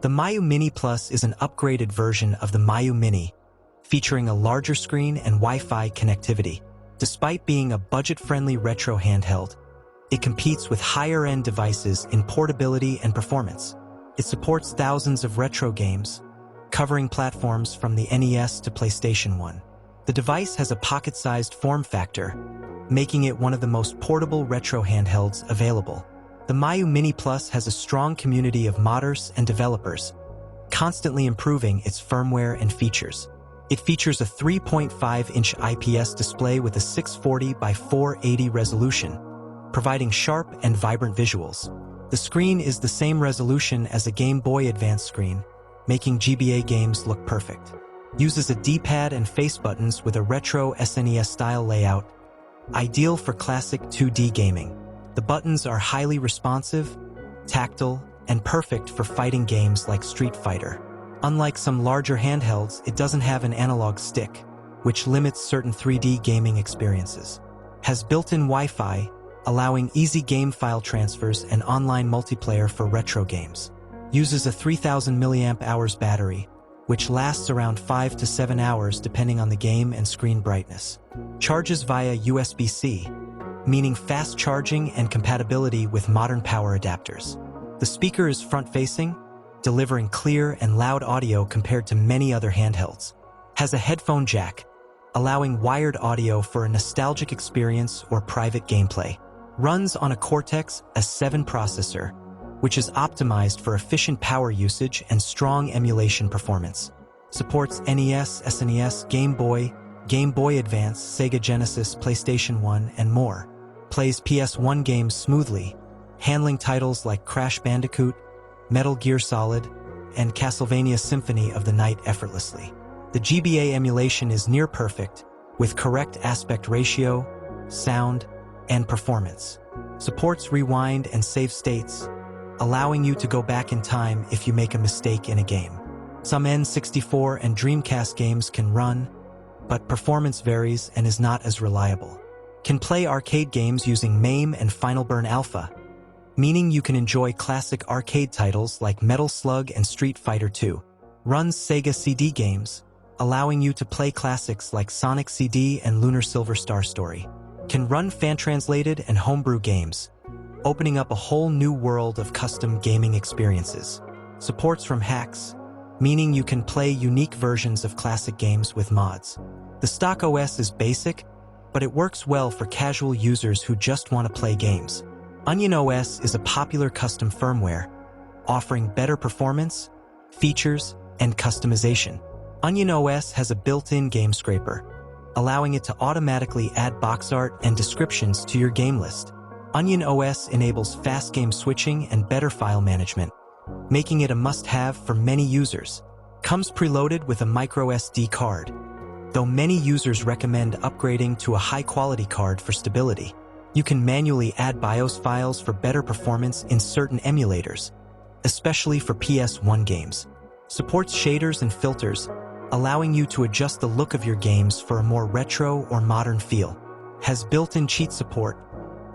The Miyoo Mini Plus is an upgraded version of the Miyoo Mini, featuring a larger screen and Wi-Fi connectivity. Despite being a budget-friendly retro handheld, it competes with higher-end devices in portability and performance. It supports thousands of retro games, covering platforms from the NES to PlayStation 1. The device has a pocket-sized form factor, making it one of the most portable retro handhelds available. The Miyoo Mini Plus has a strong community of modders and developers, constantly improving its firmware and features. It features a 3.5-inch IPS display with a 640 by 480 resolution, providing sharp and vibrant visuals. The screen is the same resolution as a Game Boy Advance screen, making GBA games look perfect. Uses a D-pad and face buttons with a retro SNES-style layout, ideal for classic 2D gaming. The buttons are highly responsive, tactile, and perfect for fighting games like Street Fighter. Unlike some larger handhelds, it doesn't have an analog stick, which limits certain 3D gaming experiences. Has built-in Wi-Fi, allowing easy game file transfers and online multiplayer for retro games. Uses a 3000 mAh battery, which lasts around 5 to 7 hours depending on the game and screen brightness. Charges via USB-C, meaning fast charging and compatibility with modern power adapters. The speaker is front-facing, delivering clear and loud audio compared to many other handhelds. Has a headphone jack, allowing wired audio for a nostalgic experience or private gameplay. Runs on a Cortex A7 processor, which is optimized for efficient power usage and strong emulation performance. Supports NES, SNES, Game Boy Advance, Sega Genesis, PlayStation 1, and more. Plays PS1 games smoothly, handling titles like Crash Bandicoot, Metal Gear Solid, and Castlevania Symphony of the Night effortlessly. The GBA emulation is near perfect, with correct aspect ratio, sound, and performance. Supports rewind and save states, allowing you to go back in time if you make a mistake in a game. Some N64 and Dreamcast games can run, but performance varies and is not as reliable. Can play arcade games using MAME and Final Burn Alpha, meaning you can enjoy classic arcade titles like Metal Slug and Street Fighter II. Runs Sega CD games, allowing you to play classics like Sonic CD and Lunar Silver Star Story. Can run fan-translated and homebrew games, opening up a whole new world of custom gaming experiences. Supports from hacks, meaning you can play unique versions of classic games with mods. The stock OS is basic, but it works well for casual users who just want to play games. Onion OS is a popular custom firmware, offering better performance, features, and customization. Onion OS has a built-in game scraper, allowing it to automatically add box art and descriptions to your game list. Onion OS enables fast game switching and better file management, making it a must-have for many users. Comes preloaded with a microSD card, though many users recommend upgrading to a high-quality card for stability. You can manually add BIOS files for better performance in certain emulators, especially for PS1 games. Supports shaders and filters, allowing you to adjust the look of your games for a more retro or modern feel. Has built-in cheat support,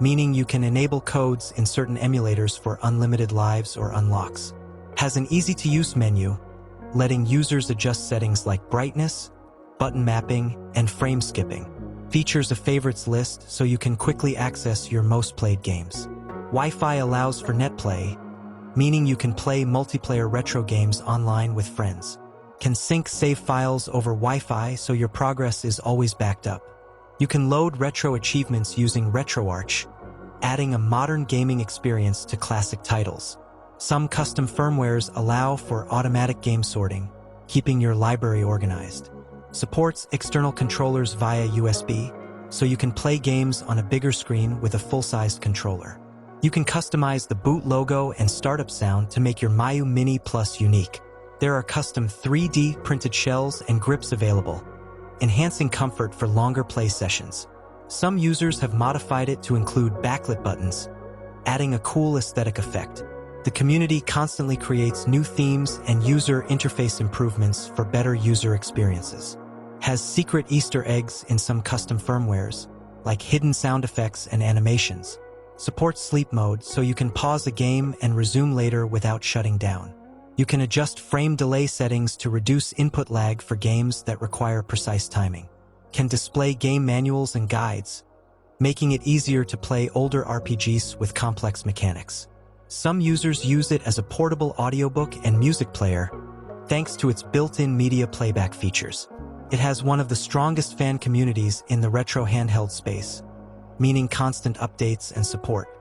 meaning you can enable codes in certain emulators for unlimited lives or unlocks. Has an easy-to-use menu, letting users adjust settings like brightness, button mapping, and frame skipping. Features a favorites list so you can quickly access your most played games. Wi-Fi allows for netplay, meaning you can play multiplayer retro games online with friends. Can sync save files over Wi-Fi so your progress is always backed up. You can load retro achievements using RetroArch, adding a modern gaming experience to classic titles. Some custom firmwares allow for automatic game sorting, keeping your library organized. Supports external controllers via USB, so you can play games on a bigger screen with a full-sized controller. You can customize the boot logo and startup sound to make your Miyoo Mini Plus unique. There are custom 3D printed shells and grips available, enhancing comfort for longer play sessions. Some users have modified it to include backlit buttons, adding a cool aesthetic effect. The community constantly creates new themes and user interface improvements for better user experiences. Has secret Easter eggs in some custom firmwares, like hidden sound effects and animations. Supports sleep mode so you can pause a game and resume later without shutting down. You can adjust frame delay settings to reduce input lag for games that require precise timing. Can display game manuals and guides, making it easier to play older RPGs with complex mechanics. Some users use it as a portable audiobook and music player, thanks to its built-in media playback features. It has one of the strongest fan communities in the retro handheld space, meaning constant updates and support.